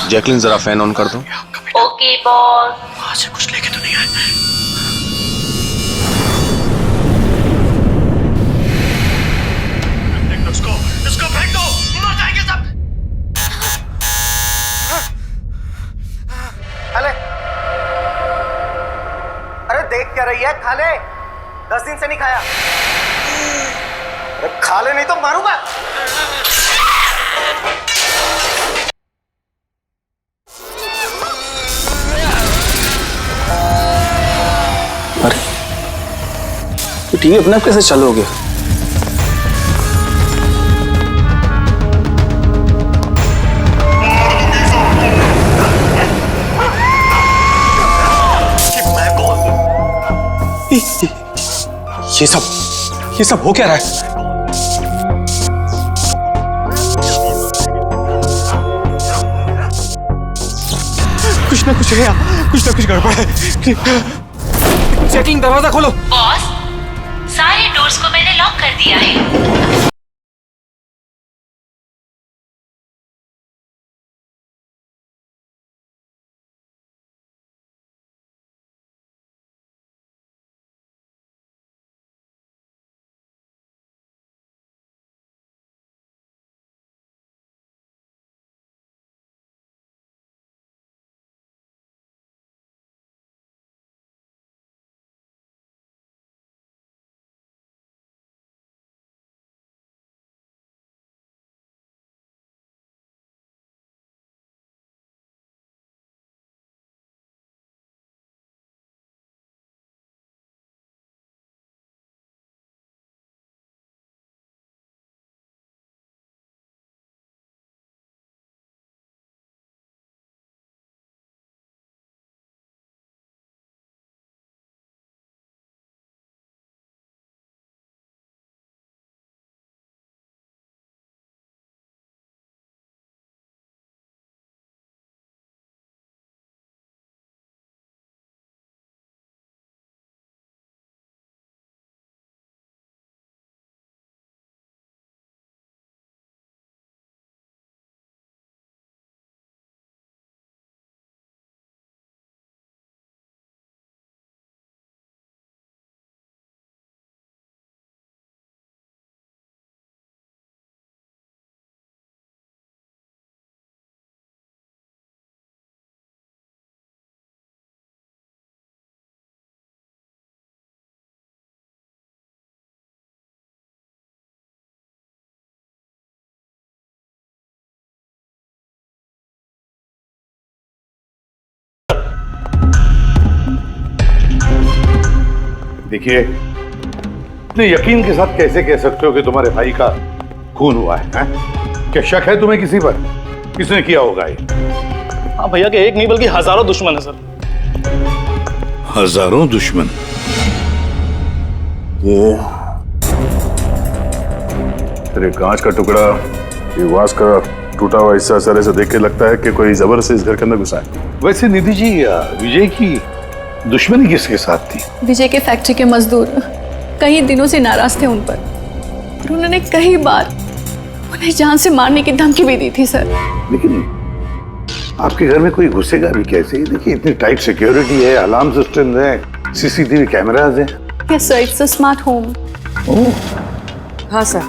Jacqueline जरा fan on कर दो। Okay boss. वहां से कुछ लेके तो नहीं आए? इसको फेंक दो, मर जाएंगे सब। खाले, अरे देख क्या रही है? खा ले, 10 दिन से नहीं खाया। अरे खा ले नहीं तो मारूंगा। अरे तो टीवी अपने आप कैसे चालू हो गया? ये सब हो क्या रहा है? कुछ ना कुछ है यहाँ, कुछ ना कुछ गड़बड़ है। चेकिंग, दरवाजा खोलो। बॉस, सारे डोर्स को मैंने लॉक कर दिया है। देखिए, इतने यकीन के साथ कैसे कह सकते हो कि तुम्हारे भाई का खून हुआ है? क्या शक है तुम्हें किसी पर? किसने किया होगा ये? हाँ भैया के एक नहीं बल्कि हजारों दुश्मन है सर। हजारों दुश्मन? ये तेरे कांच का टुकड़ा, ये वास का टूटा हुआ हिस्सा सर ऐसे देख के लगता है कि कोई जबरदस्ती इस घर के अंदर घुसा है। वैसे निधि जी, विजय की दुश्मनी किसके साथ थी? विजय के फैक्ट्री के मजदूर कई दिनों से नाराज थे उन पर और उन्होंने कई बार उन्हें जान से मारने की धमकी भी दी थी सर। लेकिन आपके घर में कोई घुसेगा भी कैसे? देखिए, इतनी टाइट सिक्योरिटी है, अलार्म सिस्टम है, सीसीटीवी कैमराज हैं। Yes sir, it's a smart home. हाँ सर,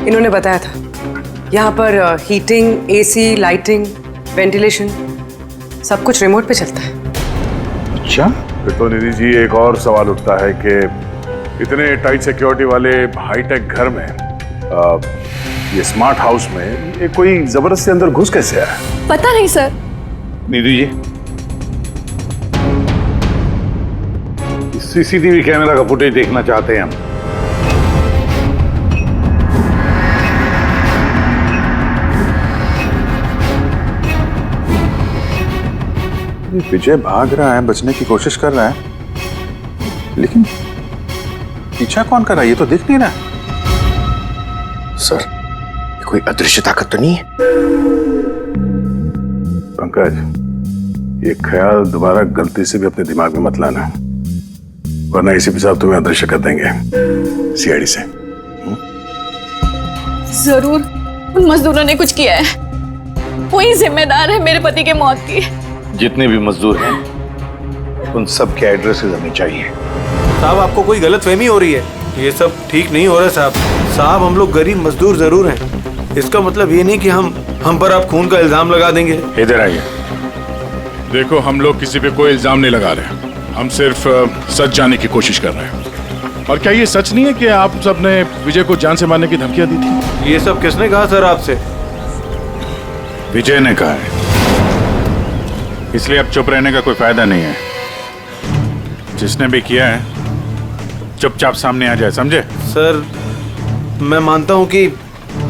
इन्होंने बताया था यहाँ पर हीटिंग, एसी, लाइटिंग, वेंटिलेशन सब कुछ रिमोट पे चलता है। अच्छा, फिर तो निधि जी एक और सवाल उठता है कि इतने टाइट सिक्योरिटी वाले हाईटेक घर में ये स्मार्ट हाउस में ये कोई जबरदस्ती अंदर घुस कैसे आया? पता नहीं sir. Nidhi ji, CCTV camera का फुटेज देखना चाहते हैं हम। विजय भाग रहा है, बचने की कोशिश कर रहा है, लेकिन पीछा कौन कर रहा है ये तो दिख नहीं रहा। सर, ये कोई अदृश्य ताकत तो नहीं है? पंकज, ये ख्याल दोबारा गलती से भी अपने दिमाग में मत लाना, वरना इसी पे साहब तुम्हें अदृश्य कर देंगे सीआईडी से। जरूर उन मजदूरों ने कुछ किया है। वही जिम्मेदार है मेरे पति के मौत की। जितने भी मजदूर हैं उन सब के एड्रेसेस हमें चाहिए। साहब आपको कोई गलतफहमी हो रही है, ये सब ठीक नहीं हो रहा साहब। साहब हम लोग गरीब मजदूर जरूर हैं, इसका मतलब ये नहीं कि हम पर आप खून का इल्जाम लगा देंगे। इधर आइए। देखो, हम लोग किसी पे कोई इल्जाम नहीं लगा रहे, हम सिर्फ सच जानने की कोशिश कर रहे हैं। और क्या ये सच नहीं है कि आप सबने विजय को जान से मारने की धमकियां दी थी? ये सब किसने कहा सर आपसे? विजय ने कहा है, इसलिए अब चुप रहने का कोई फायदा नहीं है। जिसने भी किया है चुपचाप सामने आ जाए, समझे? सर मैं मानता हूँ कि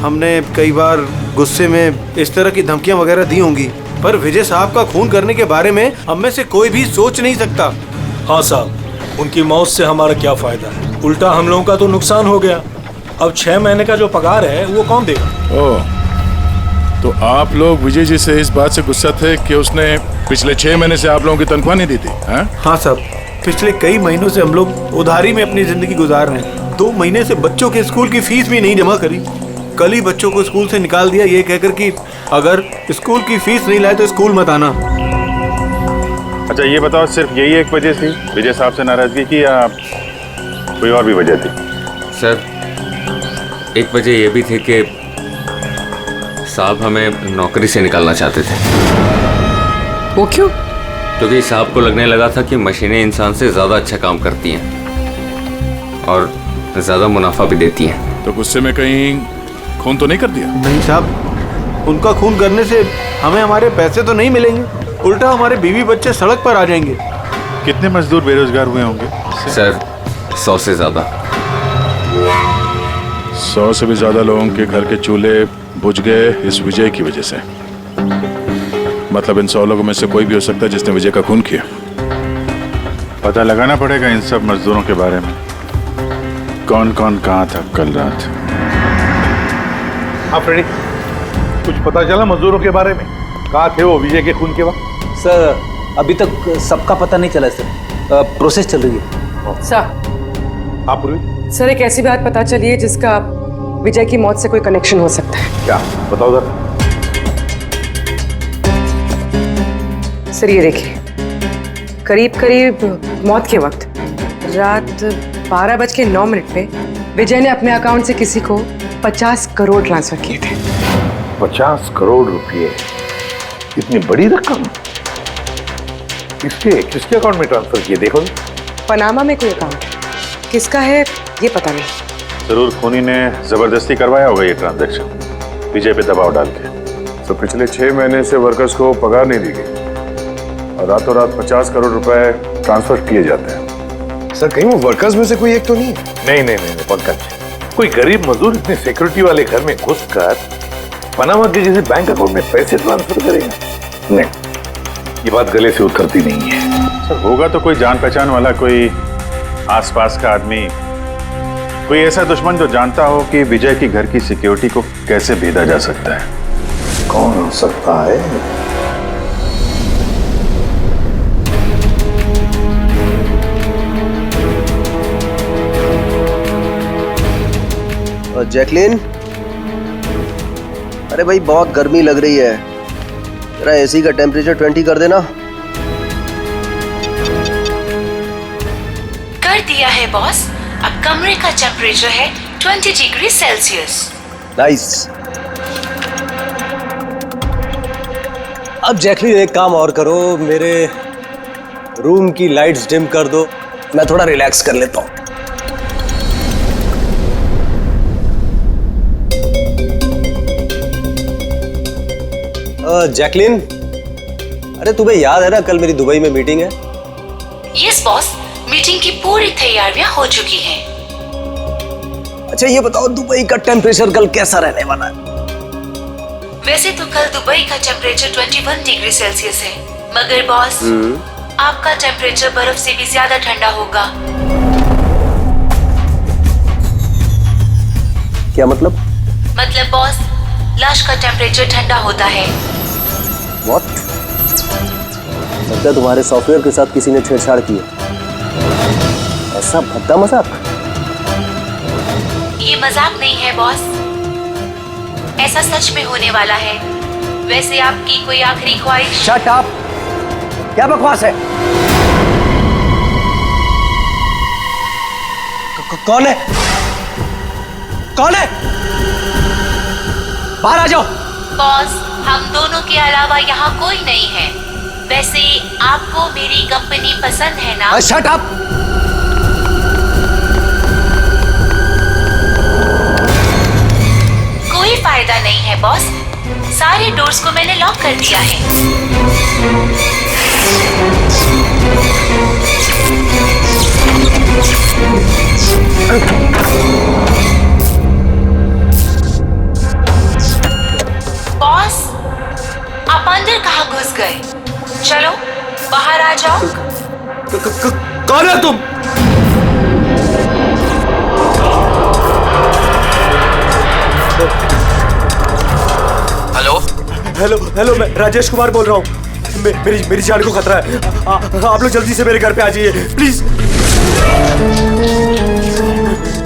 हमने कई बार गुस्से में इस तरह की धमकियां वगैरह दी होंगी, पर विजय साहब का खून करने के बारे में हम में से कोई भी सोच नहीं सकता। हाँ साहब, उनकी मौत से हमारा क्या फायदा है, उल्टा हम लोगों का तो नुकसान हो गया। अब 6 महीने का जो पगार है वो कौन देगा? ओह, तो आप लोग विजय जी से इस बात से गुस्सा थे कि उसने पिछले 6 महीने से आप लोगों की तनख्वाह नहीं दी थी? हाँ साहब, पिछले कई महीनों से हम लोग उधारी में अपनी जिंदगी गुजार रहे हैं। 2 महीने से बच्चों के स्कूल की फीस भी नहीं जमा करी। कल ही बच्चों को स्कूल से निकाल दिया ये कहकर कि अगर स्कूल की फीस नहीं लाए तो स्कूल मत आना। अच्छा ये बताओ, सिर्फ यही एक वजह थी विजय साहब से नाराजगी की या कोई और भी वजह थी? सर, एक वजह ये भी थी कि साहब हमें नौकरी से निकालना चाहते थे। वो क्यों? क्योंकि साहब को लगने लगा था कि मशीनें इंसान से ज़्यादा अच्छा काम करती हैं और ज़्यादा मुनाफा भी देती हैं। तो गुस्से में कहीं खून तो नहीं कर दिया? नहीं साहब, उनका खून करने से हमें हमारे पैसे तो नहीं मिलेंगे, उल्टा हमारे बीवी बच्चे सड़क पर आ जाएंगे। कितने मजदूर बेरोजगार हुए होंगे? सर 100 से ज़्यादा। 100 से भी ज़्यादा लोगों के घर के चूल्हे बुझ गए इस विजय की वजह से। मतलब इन 100 लोगों में से कोई भी हो सकता है जिसने विजय का खून किया। पता लगाना पड़ेगा इन सब मजदूरों के बारे में, कौन कौन कहाँ था कल रात। हाँ फ्रेडी, कुछ पता चला मजदूरों के बारे में? कहाँ थे वो विजय के खून के वक्त? सर अभी तक सबका पता नहीं चला सर, प्रोसेस चल रही है। सर, आप पूरी? सर एक ऐसी बात पता चली है जिसका विजय की मौत से कोई कनेक्शन हो सकता है। क्या बताओ जरा। सर ये देखिए, करीब करीब मौत के वक्त रात 12:09 पे विजय ने अपने अकाउंट से किसी को 50 करोड़ ट्रांसफर किए थे। 50 करोड़ रुपए, इतनी बड़ी रकम किसके अकाउंट में ट्रांसफर किए? देखो, पनामा में कोई अकाउंट, किसका है ये पता नहीं। जरूर खूनी ने जबरदस्ती करवाया होगा ये ट्रांजैक्शन विजय पे दबाव डाल के। तो पिछले 6 महीने से वर्कर्स को पगार नहीं दी गई और रातों रात 50 करोड़ रुपए ट्रांसफर किए जाते हैं। सर कहीं वो वर्कर्स में से कोई एक तो नहीं है? नहीं पंकज, कोई गरीब मजदूर इतने सिक्योरिटी वाले घर में घुसकर पनामा के जैसे बैंक अकाउंट में पैसे ट्रांसफर करेगा? नहीं, ये बात गले से उतरती नहीं है। सर होगा तो कोई जान पहचान वाला, कोई आसपास का आदमी, कोई ऐसा दुश्मन जो जानता हो कि विजय की घर की सिक्योरिटी को कैसे भेदा जा सकता है। कौन हो सकता है? जैकलिन, अरे भाई बहुत गर्मी लग रही है, जरा एसी का टेम्परेचर 20 कर देना। कर दिया है बॉस, अब कमरे का टेम्परेचर है 20 डिग्री सेल्सियस। नाइस। अब जैकलिन एक काम और करो, मेरे रूम की लाइट्स डिम कर दो, मैं थोड़ा रिलैक्स कर लेता हूँ। जैकलिन, अरे तुम्हें याद है ना कल मेरी दुबई में मीटिंग है? यस बॉस, मीटिंग की पूरी तैयारियां हो चुकी हैं। अच्छा ये बताओ दुबई का टेम्परेचर कल कैसा रहने वाला है? वैसे तो कल दुबई का टेम्परेचर 21 डिग्री सेल्सियस है, मगर बॉस आपका टेम्परेचर बर्फ से भी ज्यादा ठंडा होगा। क्या मतलब? मतलब बॉस, लाश का टेम्परेचर ठंडा होता है। What? लगता है तुम्हारे सॉफ्टवेयर के साथ किसी ने छेड़छाड़ की है। ऐसा भद्दा मजाक? ये मजाक नहीं है बॉस, ऐसा सच में होने वाला है। वैसे आपकी कोई आखिरी ख्वाहिश? Shut up! क्या बकवास है? कौन है? कौन है? बाहर आ जाओ। बॉस, हम दोनों के अलावा यहाँ कोई नहीं है। वैसे आपको मेरी कंपनी पसंद है ना? Shut up! कोई फायदा नहीं है बॉस, सारे डोर्स को मैंने लॉक कर दिया है। बॉस, आप अंदर कहाँ घुस गए? चलो बाहर आ जाओ। कौन है तुम? हेलो हेलो हेलो, मैं राजेश कुमार बोल रहा हूँ। मेरी जान को खतरा है। आप लोग जल्दी से मेरे घर पे आ जाइए प्लीज।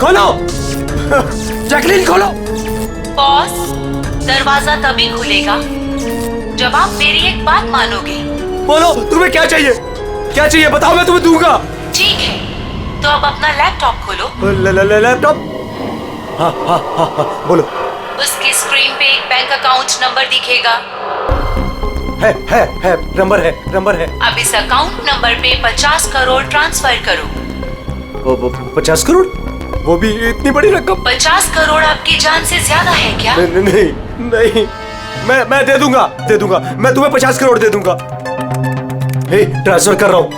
खोलो जैकलीन, खोलो। बॉस, दरवाजा तभी खुलेगा जब आप मेरी एक बात मानोगे। बोलो तुम्हें क्या चाहिए? क्या चाहिए बताओ, मैं तुम्हें दूंगा। ठीक है, तो अब अपना लैपटॉप खोलो। लैपटॉप? हाँ हाँ हाँ हाँ, बोलो। उसकी स्क्रीन पे एक बैंक अकाउंट नंबर दिखेगा। है नंबर है। अब इस अकाउंट नंबर पे 50 करोड़ ट्रांसफर करो। 50 करोड़? वो भी इतनी बड़ी रकम? 50 करोड़ आपकी जान से ज्यादा है क्या? नहीं, मैं दे दूंगा। मैं तुम्हें 50 करोड़ दे दूंगा। ट्रांसफर कर रहा हूं।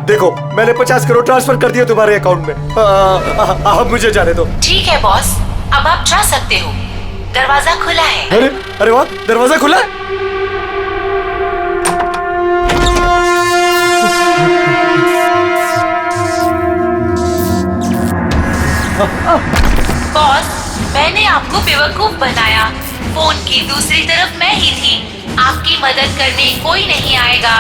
देखो मैंने 50 करोड़ ट्रांसफर कर दिए तुम्हारे अकाउंट में। अब मुझे जाने दो। ठीक है बॉस, अब आप जा सकते हो। दरवाजा खुला है। अरे वाह, दरवाजा खुला है। बॉस, मैंने आपको बेवकूफ बनाया। फोन की दूसरी तरफ मैं ही थी। आपकी मदद करने कोई नहीं आएगा।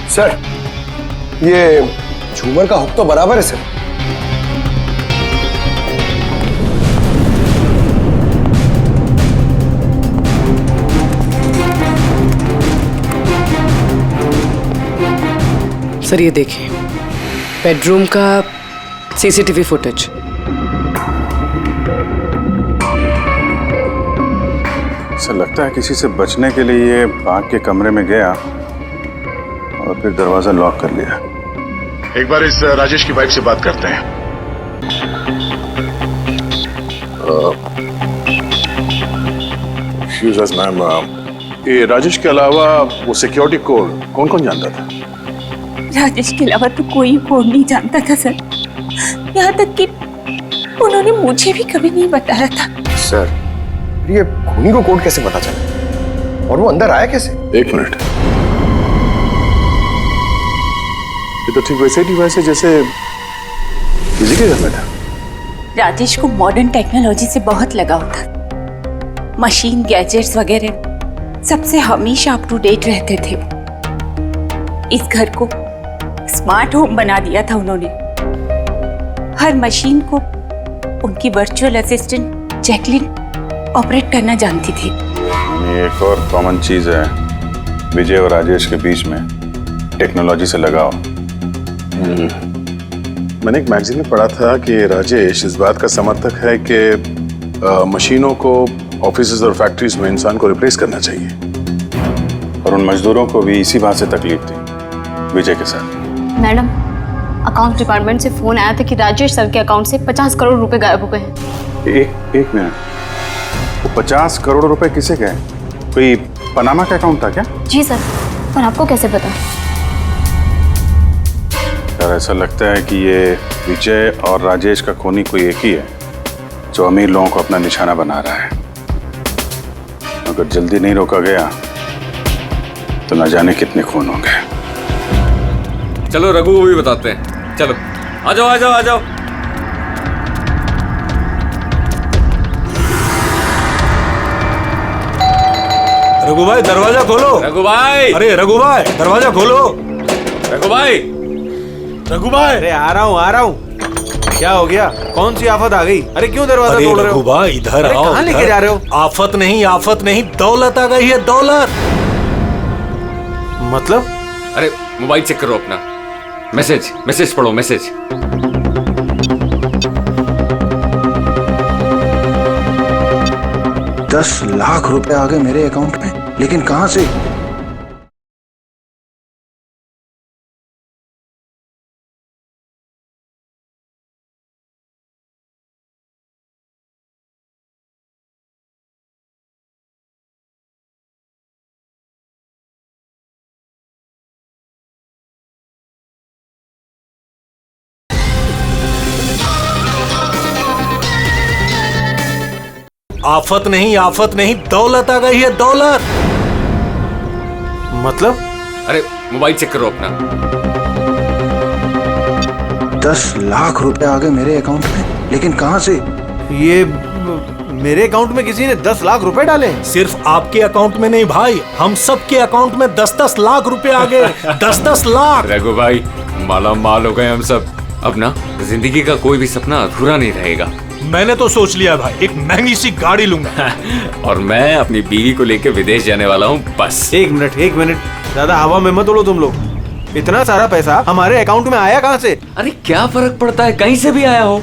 सर, ये झूमर का हुक तो बराबर है सर। सर ये देखिए, बेडरूम का सीसीटीवी फुटेज। सर लगता है किसी से बचने के लिए ये आग के कमरे में गया और फिर दरवाजा लॉक कर लिया। एक बार इस राजेश की वाइफ से बात करते हैं। मैम, ये राजेश के अलावा वो सिक्योरिटी कोड कौन कौन जानता था? राजेश के अलावा तो कोई कोड नहीं जानता था सर। यहाँ तक कि उन्होंने मुझे भी कभी नहीं बताया था। सर, ये खूनी को कोड कैसे पता चला और वो अंदर आया कैसे? एक मिनट, ये तो ठीक वैसे ही डिवाइस है जैसे किसी के घर में था। राजेश को मॉडर्न टेक्नोलॉजी से बहुत लगाव था। मशीन, गैजेट्स वगैरह सबसे हमेशा अप टू डेट रहते थे। इस घर को स्मार्ट होम बना दिया था उन्होंने। हर मशीन को उनकी वर्चुअल असिस्टेंट जैकलिन ऑपरेट करना जानती थी। एक और कॉमन चीज है विजय और राजेश के बीच में, टेक्नोलॉजी से लगाव। मैंने एक मैगजीन में पढ़ा था कि राजेश इस बात का समर्थक है कि मशीनों को ऑफिसेज और फैक्ट्रीज में इंसान को रिप्लेस करना चाहिए, और उन मजदूरों को भी इसी बात से तकलीफ थी विजय के साथ। मैडम, अकाउंट डिपार्टमेंट से फोन आया था कि राजेश सर के अकाउंट से 50 करोड़ रुपए गायब हो गए हैं। एक मिनट, वो 50 करोड़ रुपए किसे गए? कोई पनामा का अकाउंट था क्या? जी सर, पर आपको कैसे पता? यार ऐसा लगता है कि ये विजय और राजेश का खूनी कोई एक ही है, जो अमीर लोगों को अपना निशाना बना रहा है। अगर जल्दी नहीं रोका गया तो न जाने कितने खून होंगे। चलो रघु को भी बताते हैं। चलो आ जाओ आ जाओ आ जाओ। रघु भाई दरवाजा खोलो। रघु भाई, अरे रघु भाई दरवाजा खोलो। रघु भाई, रघु भाई, अरे आ रहा हूँ। क्या हो गया? कौन सी आफत आ गई? अरे क्यों दरवाजा तोड़ रहे हो? रघु भाई इधर आओ। कहाँ लेके जा रहे हो? आफत नहीं दौलत आ गई है, दौलत। मतलब? अरे मोबाइल चेक करो अपना। मैसेज पढ़ो, मैसेज। 10 लाख रुपए आ गए मेरे अकाउंट में, लेकिन कहां से? आफत नहीं दौलत आ गई है, दौलत। मतलब? अरे मोबाइल चेक करो अपना। 10 लाख रुपए आ गए मेरे अकाउंट में, लेकिन कहां से? ये मेरे अकाउंट में किसी ने 10 लाख रुपए डाले? सिर्फ आपके अकाउंट में नहीं भाई, हम सब के अकाउंट में 10-10 लाख रुपए आ गए। 10-10 लाख। रघु भाई माला माल हो गए हम सब। अब ना जिंदगी का कोई भी सपना अधूरा नहीं रहेगा। मैंने तो सोच लिया भाई, एक महंगी सी गाड़ी लूंगा। और मैं अपनी बीवी को लेकर विदेश जाने वाला हूँ बस। एक मिनट, ज्यादा हवा में मत उड़ो तुम लोग। इतना सारा पैसा हमारे अकाउंट में आया कहाँ से? अरे क्या फर्क पड़ता है, कहीं से भी आया हो।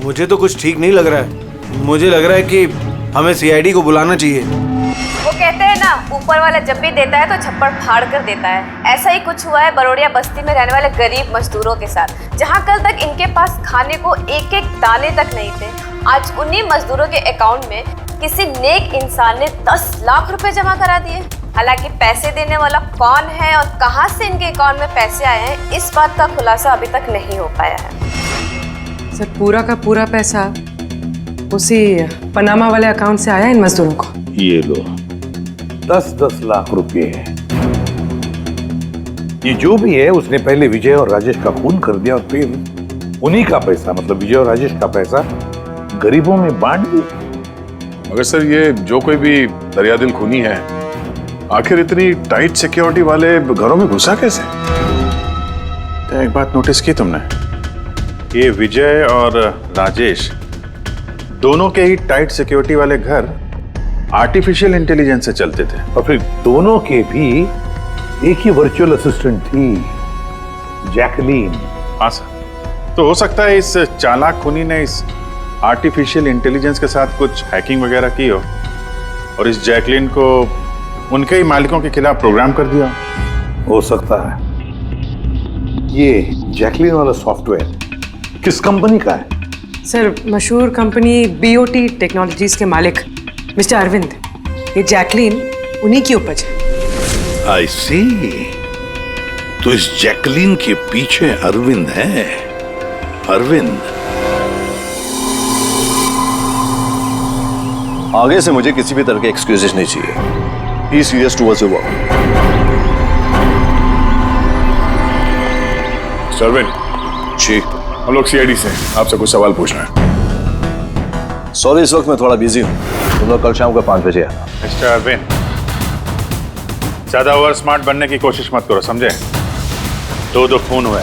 मुझे तो कुछ ठीक नहीं लग रहा है। मुझे लग रहा है कि हमें सीआईडी को बुलाना चाहिए। वो कहते हैं ना, ऊपर वाला जब भी देता है तो छप्पड़ फाड़ कर देता है। ऐसा ही कुछ हुआ है बरोड़िया बस्ती में रहने वाले गरीब मजदूरों के साथ, जहां कल तक इनके पास खाने को एक एक दाने तक नहीं थे। आज उन्हीं मजदूरों के अकाउंट में किसी नेक इंसान ने 10 लाख रुपए जमा करा दिए। हालांकि पैसे देने वाला कौन है और कहां से इनके अकाउंट में पैसे आए हैं, इस बात का खुलासा अभी तक नहीं हो पाया है। सर पूरा का पूरा पैसा उसी पनामा वाले अकाउंट से आया इन मजदूरों को। ये लो 10-10 लाख रुपए है। ये जो भी है उसने पहले विजय और राजेश का खून कर दिया और फिर उन्हीं का पैसा, मतलब विजय और राजेश का पैसा गरीबों में बांट दिया। मगर सर ये जो कोई भी दरियादिल खूनी है, आखिर इतनी टाइट सिक्योरिटी वाले घरों में घुसा कैसे? तो एक बात नोटिस की तुमने, ये विजय और राजेश दोनों के ही टाइट सिक्योरिटी वाले घर आर्टिफिशियल इंटेलिजेंस से चलते थे, और फिर दोनों के भी एक ही वर्चुअल असिस्टेंट थी, जैकलीन। हाँ सर, तो हो सकता है इस चालाक खूनी ने इस आर्टिफिशियल इंटेलिजेंस के साथ कुछ हैकिंग वगैरह की हो और इस जैकलीन को उनके ही मालिकों के खिलाफ प्रोग्राम कर दिया। हो सकता है। ये जैकलीन वाला सॉफ्टवेयर किस कंपनी का है? सर मशहूर कंपनी बीओटी टेक्नोलॉजीज के मालिक मिस्टर अरविंद, ये जैकलीन उन्हीं की उपज है। आई सी। तो इस जैकलीन के पीछे अरविंद है। अरविंद, आगे से मुझे किसी भी तरह के एक्सक्यूजेस नहीं चाहिए। Be serious towards your work. Arvind ji, हम लोग सीआईडी से आपसे कुछ सवाल पूछना है। सॉरी इस वक्त मैं थोड़ा बिजी हूँ। तुम लोग कल शाम को 5 बजे आना। मिस्टर अरविंद, ज्यादा ओवर स्मार्ट बनने की कोशिश मत करो, समझे? 2 खून हुए।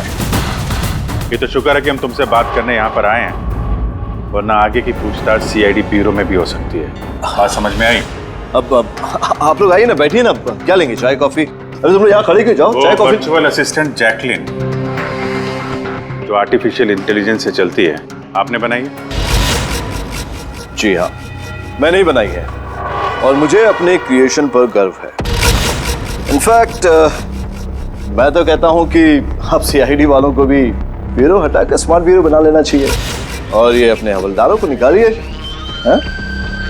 ये तो शुक्र है कि हम तुमसे बात करने यहाँ पर आए हैं, वरना आगे की पूछताछ सीआईडी ब्यूरो में भी हो सकती है। बात समझ में आई? अब आप लोग आइए ना, बैठिए ना। क्या लेंगे, चाय कॉफी? अरे तुम लोग यहाँ खड़े क्यों, जाओ चाय कॉफी। वर्चुअल असिस्टेंट जैकलिन जो आर्टिफिशियल इंटेलिजेंस से चलती है, आपने बनाई है? जी हाँ, मैंने ही बनाई है और मुझे अपने क्रिएशन पर गर्व है। इनफैक्ट मैं तो कहता हूँ कि आप सीआईडी वालों को भी ब्यूरो हटाकर स्मार्ट ब्यूरो बना लेना चाहिए और ये अपने हवलदारों को निकालिए, हैं?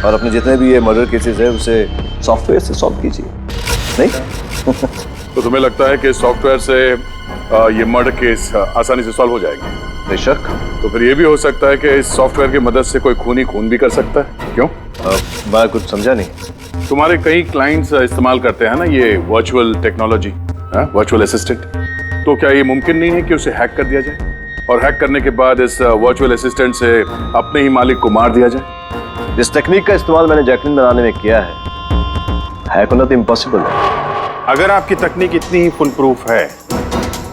और अपने जितने भी ये मर्डर केसेस है उसे सॉफ्टवेयर से सॉल्व कीजिए, नहीं? तो तुम्हें लगता है कि सॉफ्टवेयर से ये मर्डर केस आसानी से सॉल्व हो जाएगा? बेशक। तो फिर ये भी हो सकता है कि इस सॉफ्टवेयर की मदद से कोई खूनी खून भी कर सकता है। क्यों? मैं कुछ समझा नहीं। तुम्हारे कई क्लाइंट्स इस्तेमाल करते हैं ना ये वर्चुअल टेक्नोलॉजी, वर्चुअल असिस्टेंट। तो क्या ये मुमकिन नहीं है कि उसे हैक कर दिया जाए और हैक करने के बाद इस वर्चुअल असिस्टेंट से अपने ही मालिक को मार दिया जाए? इस टेक्निक का इस्तेमाल मैंने जैकलिन बनाने में किया है। हैक होना तो इम्पॉसिबल है। अगर आपकी तकनीक इतनी ही फुल प्रूफ है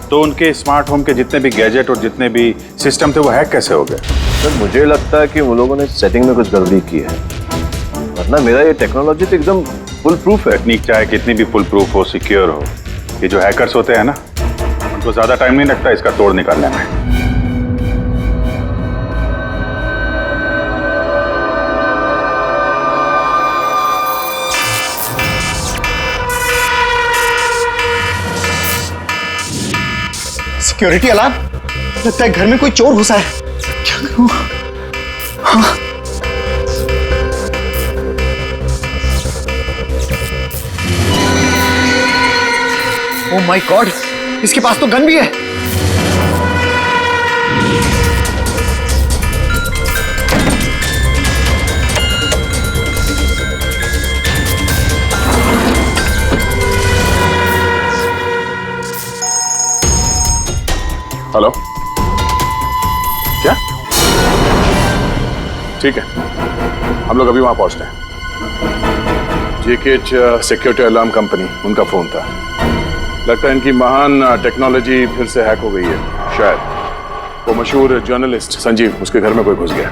तो उनके स्मार्ट होम के जितने भी गैजेट और जितने भी सिस्टम थे वो हैक कैसे हो गए? सर मुझे लगता है कि वो लोगों ने सेटिंग में कुछ गड़बड़ी की है, वरना मेरा ये टेक्नोलॉजी तो एकदम फुल प्रूफ है। तकनीक चाहे कितनी भी फुल प्रूफ हो, सिक्योर हो, ये जो हैकर्स होते हैं ना, उनको ज्यादा टाइम नहीं लगता इसका तोड़ निकालने में। सिक्योरिटी अलार्म, लगता है घर में कोई चोर घुसा है। क्या करूं? हाँ। ओह माय गॉड, इसके पास तो गन भी है। हेलो, क्या? ठीक है, हम लोग अभी वहां पहुंचते हैं। जेकेएच सिक्योरिटी अलार्म कंपनी, उनका फोन था। लगता है इनकी महान टेक्नोलॉजी फिर से हैक हो गई है। शायद वो मशहूर जर्नलिस्ट संजीव, उसके घर में कोई घुस गया।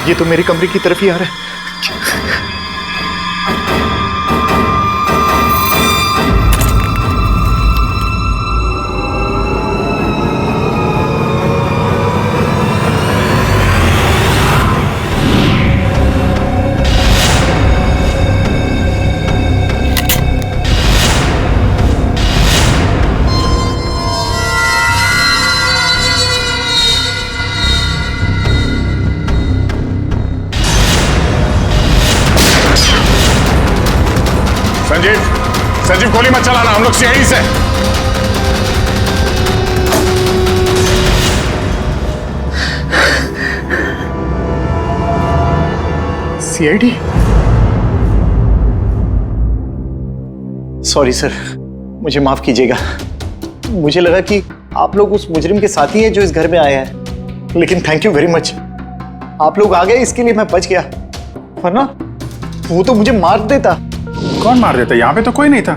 ये तो मेरी कमरे की तरफ ही आ रहा है। संजीव गोली मत चलाना, हम लोग सीआईडी से। सीआईडी? सॉरी सर, मुझे माफ कीजिएगा। मुझे लगा कि आप लोग उस मुजरिम के साथी हैं जो इस घर में आए हैं, लेकिन थैंक यू वेरी मच, आप लोग आ गए, इसके लिए मैं बच गया, वरना वो तो मुझे मार देता। कौन मार देता? यहाँ पे तो कोई नहीं था।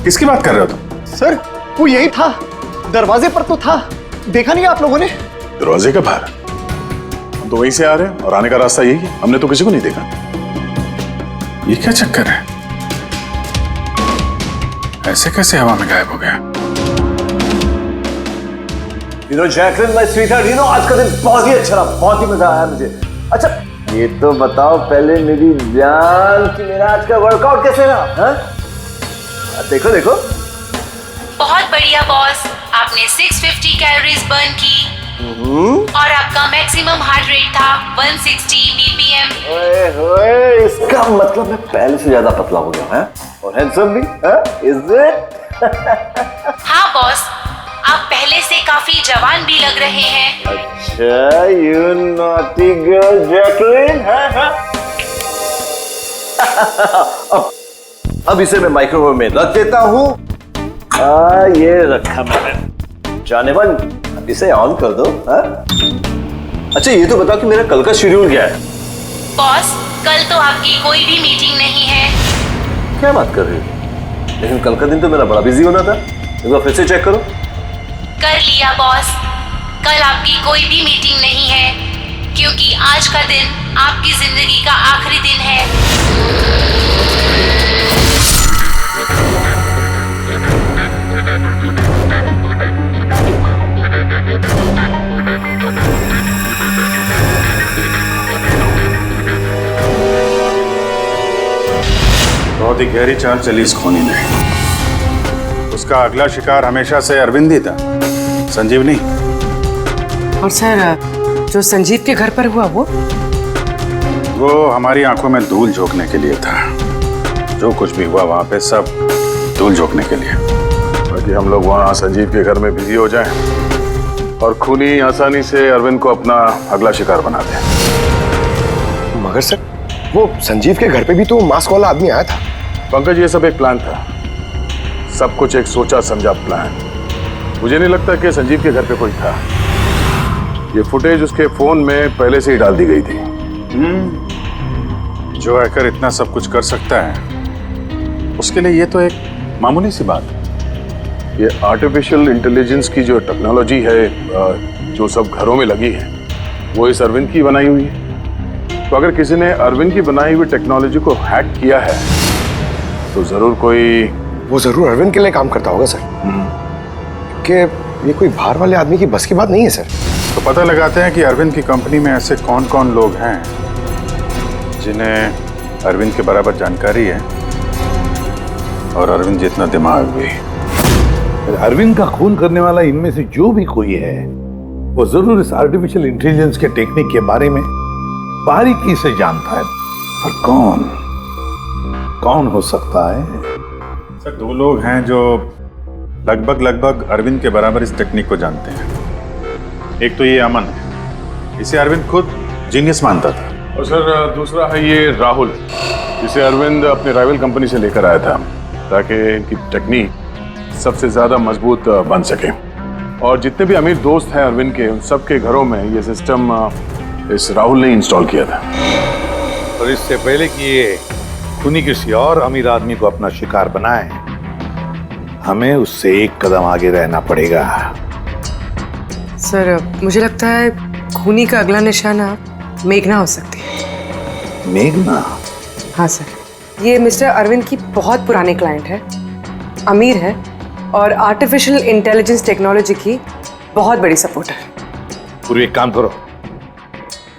किसकी बात कर रहे हो तुम? सर वो यही था, दरवाजे पर तो था, देखा नहीं आप लोगों ने? दरवाजे के बाहर? हम तो वहीं से आ रहे हैं और आने का रास्ता यही है, हमने तो किसी को नहीं देखा। ये क्या चक्कर है? ऐसे कैसे हवा में गायब हो गया? जैकलिन माय स्वीटहार्ट, आज का दिन बहुत ही अच्छा रहा, बहुत ही मजा आया मुझे। अच्छा ये तो बताओ पहले मेरी जान कि मेरा आज का वर्कआउट कैसे रहा? देखो देखो। बहुत बढ़िया बॉस, आपने 650 कैलोरीज बर्न की और आपका मैक्सिमम हार्ट रेट था 160 बीपीएम। ओए होए, इसका मतलब मैं पहले से ज्यादा पतला हो गया है और हैंडसम भी, इज इट? हाँ बॉस, आप पहले से काफी जवान भी लग रहे हैं। अच्छा, यू नॉटी गर्ल जैकलिन। अब इसे मैं माइक्रोवेव में रख देता हूँ। ये रखा मैंने। जाने मन, अब इसे ऑन कर दो। अच्छा ये तो बताओ कि मेरा कल का शेड्यूल क्या है? बॉस, कल तो आपकी कोई भी मीटिंग नहीं है। क्या बात कर रही हो? लेकिन कल का दिन तो मेरा बड़ा बिजी होना था। एक बार फिर से चेक करो। कर लिया बॉस, कल आपकी कोई भी मीटिंग नहीं है, क्योंकि आज का दिन आपकी जिंदगी का आखिरी दिन है। बहुत ही गहरी चाल चली इस खूनी ने। उसका अगला शिकार हमेशा से अरविंद ही था, संजीव नहीं। और सर, जो संजीव के घर पर हुआ वो हमारी आंखों में धूल झोंकने के लिए था। जो कुछ भी हुआ वहां पे सब धूल झोंकने के लिए, ताकि हम लोग वहां संजीव के घर में बिजी हो जाएं और खूनी आसानी से अरविंद को अपना अगला शिकार बना दे। मगर सर, वो संजीव के घर पे भी तो मास्क वाला आदमी आया था। पंकज, ये सब एक प्लान था, सब कुछ एक सोचा समझा प्लान। मुझे नहीं लगता कि संजीव के घर पे कोई था। ये फुटेज उसके फोन में पहले से ही डाल दी गई थी। जो हैकर इतना सब कुछ कर सकता है, उसके लिए ये तो एक मामूली सी बात है। ये आर्टिफिशियल इंटेलिजेंस की जो टेक्नोलॉजी है, जो सब घरों में लगी है, वो इस अरविंद की बनाई हुई है। तो अगर किसी ने अरविंद की बनाई हुई टेक्नोलॉजी को हैक किया है, तो जरूर वो जरूर अरविंद के लिए काम करता होगा सर, क्योंकि ये कोई बाहर वाले आदमी की बस की बात नहीं है सर। तो पता लगाते हैं कि अरविंद की कंपनी में ऐसे कौन कौन लोग हैं जिन्हें अरविंद के बराबर जानकारी है और अरविंद जितना दिमाग भी। अरविंद का खून करने वाला इनमें से जो भी कोई है, वो जरूर इस आर्टिफिशियल इंटेलिजेंस के टेक्निक के बारे में बारीकी से जानता है। पर कौन हो सकता है? सर, 2 लोग हैं जो लगभग अरविंद के बराबर इस टेक्निक को जानते हैं। एक तो ये अमन है, इसे अरविंद खुद जीनियस मानता था। और सर, दूसरा है ये राहुल, जिसे अरविंद अपने राइवल कंपनी से लेकर आया था, ताकि इनकी टेक्निक सबसे ज्यादा मजबूत बन सके। और जितने भी अमीर दोस्त हैं अरविंद के, उन सबके घरों में ये सिस्टम इस राहुल ने इंस्टॉल किया था। और इससे पहले कि ये खूनी किसी और अमीर आदमी को अपना शिकार बनाए, हमें उससे एक कदम आगे रहना पड़ेगा। सर, मुझे लगता है खूनी का अगला निशाना मेघना हो सकती है। मेघना? हाँ सर, ये मिस्टर अरविंद की बहुत पुरानी क्लाइंट है, अमीर है और आर्टिफिशियल इंटेलिजेंस टेक्नोलॉजी की बहुत बड़ी सपोर्टर। पूरी एक काम करो,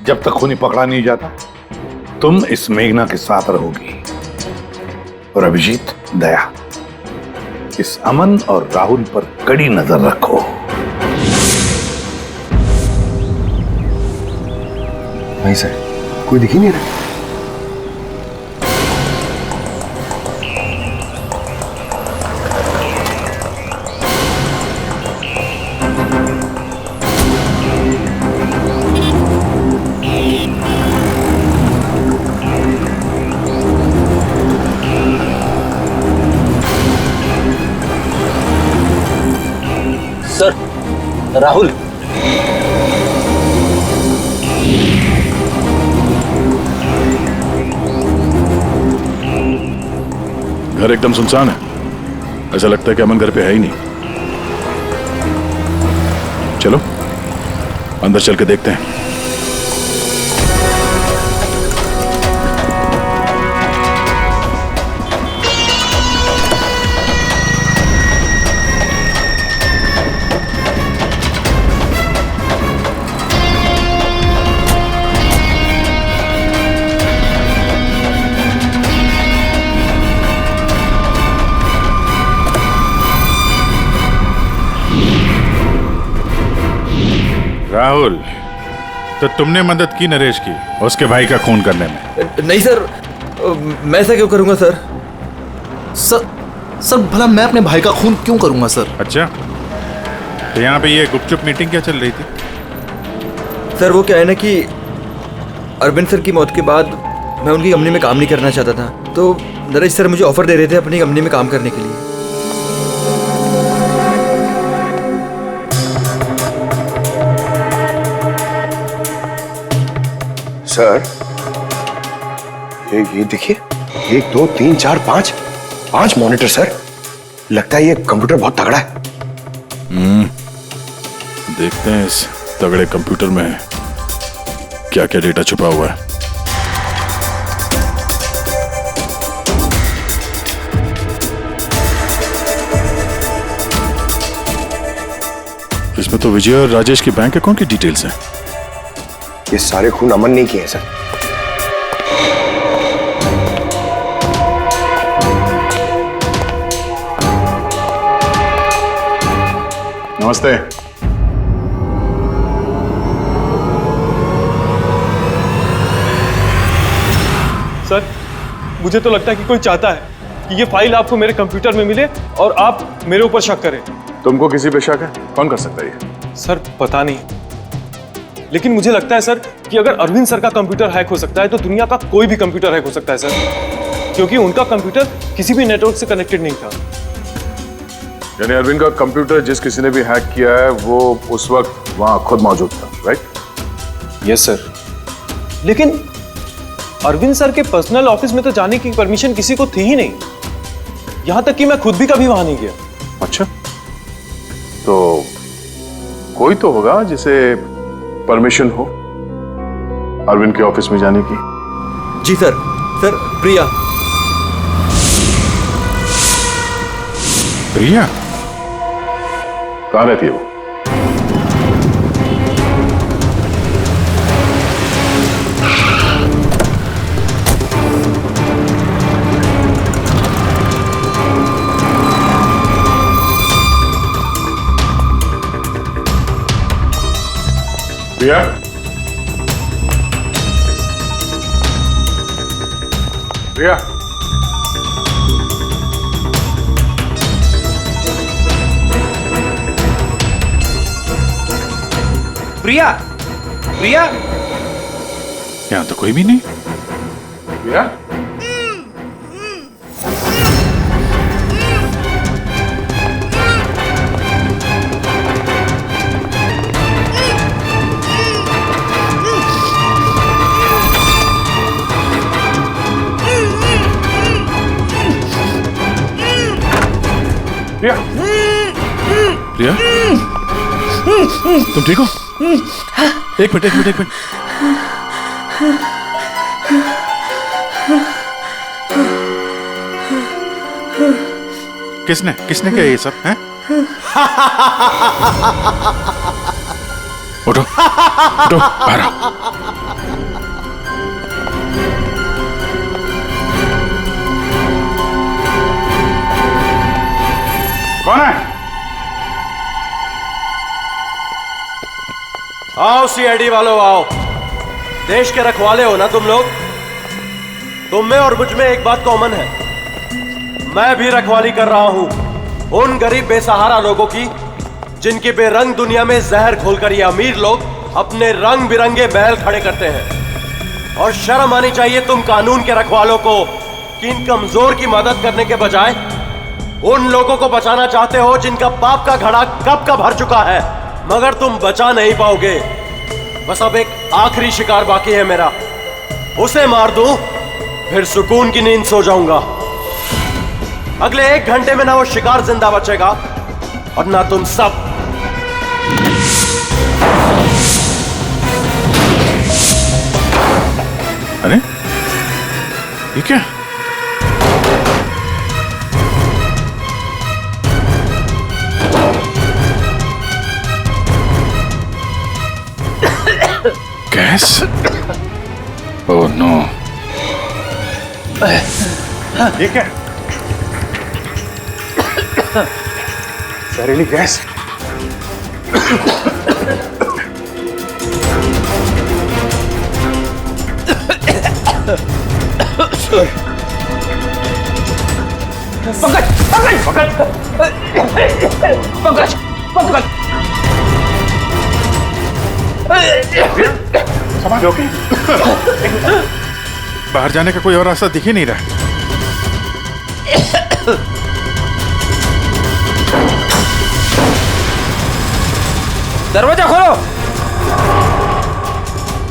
जब तक खूनी पकड़ा नहीं जाता, तुम इस मेघना के साथ रहोगी। और अभिजीत, दया, इस अमन और राहुल पर कड़ी नजर रखो। नहीं सर, कोई दिख ही नहीं रहा। सर, राहुल। घर एकदम सुनसान है, ऐसा लगता है कि अमन घर पे है ही नहीं। चलो अंदर चल के देखते हैं। राहुल, तो तुमने मदद की नरेश की उसके भाई का खून करने में? नहीं सर, मैं ऐसा क्यों करूंगा सर? सर भला मैं अपने भाई का खून क्यों करूंगा सर? अच्छा, तो यहाँ पे ये गुपचुप मीटिंग क्या चल रही थी? सर, वो क्या है ना कि अरविंद सर की मौत के बाद मैं उनकी कंपनी में काम नहीं करना चाहता था, तो नरेश सर मुझे ऑफर दे रहे थे अपनी कंपनी में काम करने के लिए। सर, ये देखिए, 1 2 3 4 5 मॉनिटर सर। लगता है ये कंप्यूटर बहुत तगड़ा है। देखते हैं इस तगड़े कंप्यूटर में क्या क्या डेटा छुपा हुआ है। इसमें तो विजय और राजेश की बैंक अकाउंट की डिटेल्स हैं। ये सारे खून अमन नहीं किए हैं सर। नमस्ते। सर, मुझे तो लगता है कि कोई चाहता है कि ये फाइल आपको मेरे कंप्यूटर में मिले और आप मेरे ऊपर शक करें। तुमको किसी पे शक है? कौन कर सकता है ये? सर पता नहीं, लेकिन मुझे लगता है सर कि अगर अरविंद सर का कंप्यूटर हैक हो सकता है तो दुनिया का कोई भी कंप्यूटर हैक हो सकता है सर, क्योंकि उनका कंप्यूटर किसी भी नेटवर्क से कनेक्टेड नहीं था। यानी अरविंद का कंप्यूटर जिस किसी ने भी हैक किया है वो उस वक्त वहां खुद मौजूद था, राइट? यस सर, लेकिन अरविंद सर के पर्सनल ऑफिस में तो जाने की परमिशन किसी को थी ही नहीं, यहां तक कि मैं खुद भी कभी वहां नहीं गया। अच्छा, तो कोई तो होगा जिसे परमिशन हो अरविंद के ऑफिस में जाने की। जी सर। सर, प्रिया। प्रिया कहाँ रहती है वो? प्रिया? प्रिया? प्रिया? प्रिया? यहाँ तो कोई भी नहीं। प्रिया? प्रिया? प्रिया? तुम ठीक हो? एक मिनट, एक मिनट, एक मिनट। किसने किसने किया ये सब है? उठो उठो, बाहर आओ। कौन है? आओ सीआईडी वालों, आओ। देश के रखवाले हो ना तुम लोग? तुम में और मुझ में एक बात कॉमन है, मैं भी रखवाली कर रहा हूं उन गरीब बेसहारा लोगों की जिनके बेरंग दुनिया में जहर घोलकर ये अमीर लोग अपने रंग बिरंगे महल खड़े करते हैं। और शर्म आनी चाहिए तुम कानून के रखवालों को कि इन कमजोर की मदद करने के बजाय उन लोगों को बचाना चाहते हो जिनका पाप का घड़ा कब का भर चुका है, मगर तुम बचा नहीं पाओगे। बस अब एक आखिरी शिकार बाकी है मेरा, उसे मार दूं फिर सुकून की नींद सो जाऊंगा। अगले 1 घंटे में ना वो शिकार जिंदा बचेगा और ना तुम सब। अरे ये क्या? गैस? ओह नो, ये क्या? जहरीली गैस? पंकज, पंकज, पंकज, पंकज, समझ ओके? बाहर जाने का कोई और रास्ता दिख ही नहीं रहा। दरवाजा खोलो।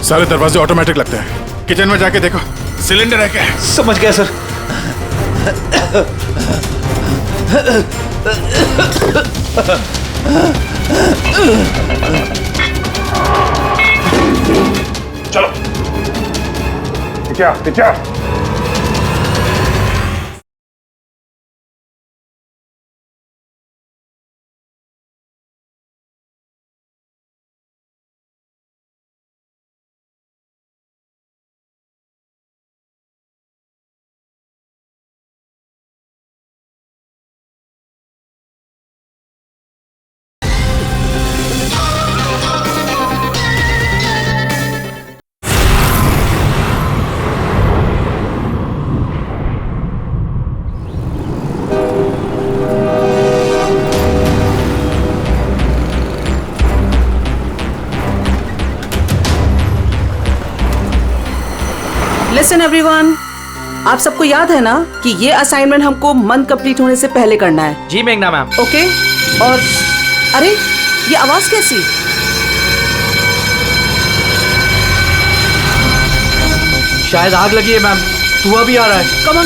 सारे दरवाजे ऑटोमेटिक लगते हैं। किचन में जाके देखो सिलेंडर है क्या? समझ गया सर। चलो पीछे पीछे। लिसन एवरीवन, आप सबको याद है ना कि ये असाइनमेंट हमको मंथ कंप्लीट होने से पहले करना है। जी मेघना मैम। ओके। और अरे ये आवाज कैसी? शायद आग लगी है मैम, धुआं भी आ रहा है। Come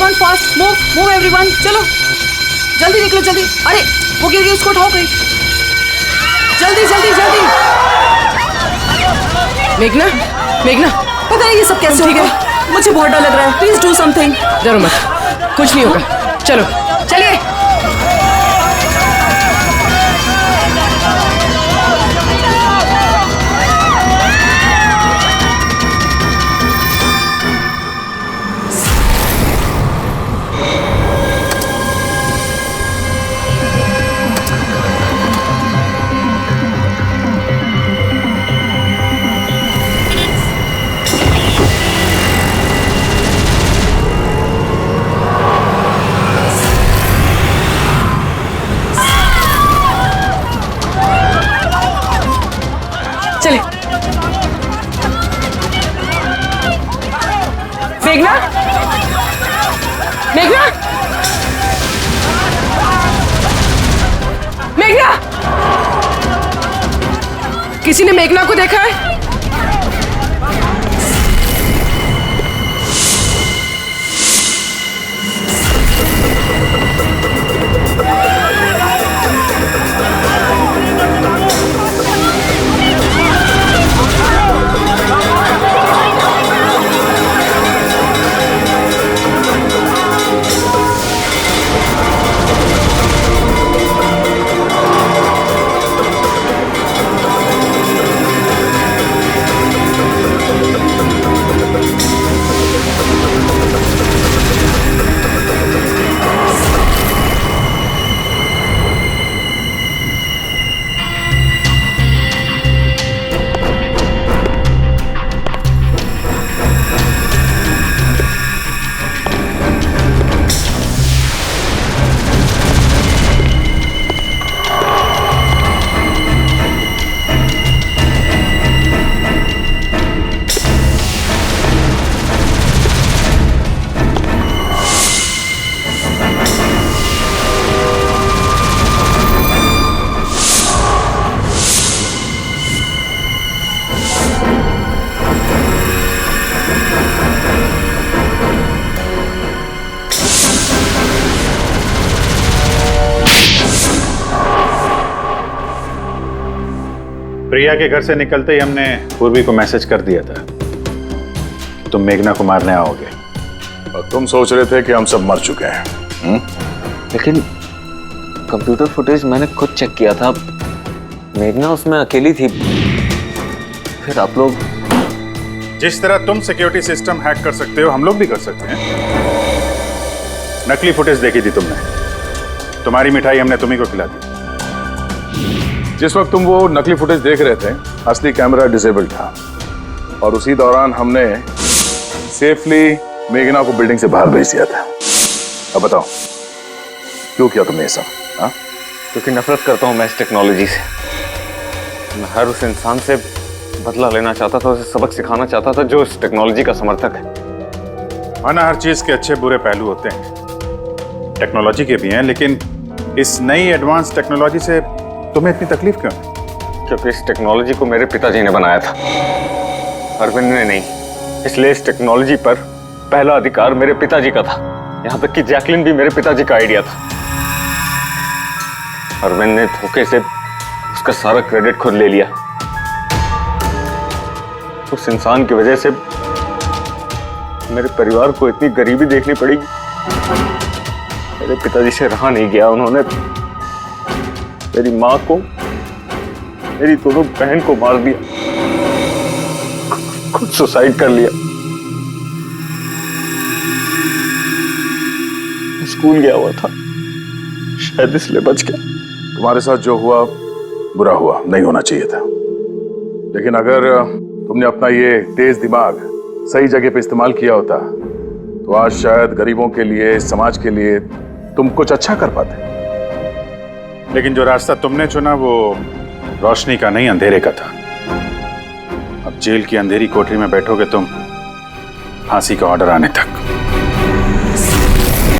on fast, move everyone, चलो जल्दी निकलो जल्दी। अरे वो गिर गई, उसको उठाओ कोई, जल्दी जल्दी जल्दी। मेघना, मेघना, पता नहीं ये सब कैसे हो गया, मुझे बहुत डर लग रहा है। Please do something. डरो मत, कुछ नहीं होगा। चलो चलिए। चले। मेघना, मेघना, मेघना, किसी ने मेघना को देखा है? प्रिया के घर से निकलते ही हमने पूर्वी को मैसेज कर दिया था कि तुम मेघना को मारने आओगे, और तुम सोच रहे थे कि हम सब मर चुके हैं। लेकिन कंप्यूटर फुटेज मैंने खुद चेक किया था, मेघना उसमें अकेली थी। फिर आप लोग जिस तरह तुम सिक्योरिटी सिस्टम हैक कर सकते हो, हम लोग भी कर सकते हैं। नकली फुटेज देखी थी तुमने, तुम्हारी मिठाई हमने तुम्ही को खिला दी। जिस वक्त तुम वो नकली फुटेज देख रहे थे, असली कैमरा डिसेबल था, और उसी दौरान हमने सेफली मेघना को बिल्डिंग से बाहर भेज दिया था। अब बताओ क्यों किया तुमने ये सब? क्योंकि नफरत करता हूं मैं इस टेक्नोलॉजी से। मैं हर उस इंसान से बदला लेना चाहता था, उसे सबक सिखाना चाहता था जो इस टेक्नोलॉजी का समर्थक है। माना हर चीज के अच्छे बुरे पहलू होते हैं, टेक्नोलॉजी के भी हैं, लेकिन इस नई एडवांस टेक्नोलॉजी से तुम्हें इतनी तकलीफ क्यों? क्योंकि इस टेक्नोलॉजी को मेरे पिताजी ने बनाया था, अरविंद ने नहीं। इसलिए इस टेक्नोलॉजी पर पहला अधिकार मेरे पिताजी का था। यहाँ तक कि जैकलिन भी मेरे पिताजी का आइडिया था। अरविंद ने धोखे से उसका सारा क्रेडिट खुद ले लिया। उस इंसान की वजह से मेरे परिवार को इतनी गरीबी देखनी पड़ेगी। मेरे पिताजी से रहा नहीं गया, उन्होंने मेरी माँ को, मेरी दोनों बहन को मार दिया, खुद सुसाइड कर लिया। स्कूल गया हुआ था, शायद इसलिए बच गया। तुम्हारे साथ जो हुआ बुरा हुआ, नहीं होना चाहिए था। लेकिन अगर तुमने अपना ये तेज दिमाग सही जगह पे इस्तेमाल किया होता तो आज शायद गरीबों के लिए, समाज के लिए तुम कुछ अच्छा कर पाते। लेकिन जो रास्ता तुमने चुना वो रोशनी का नहीं, अंधेरे का था। अब जेल की अंधेरी कोठरी में बैठोगे तुम, फांसी का ऑर्डर आने तक।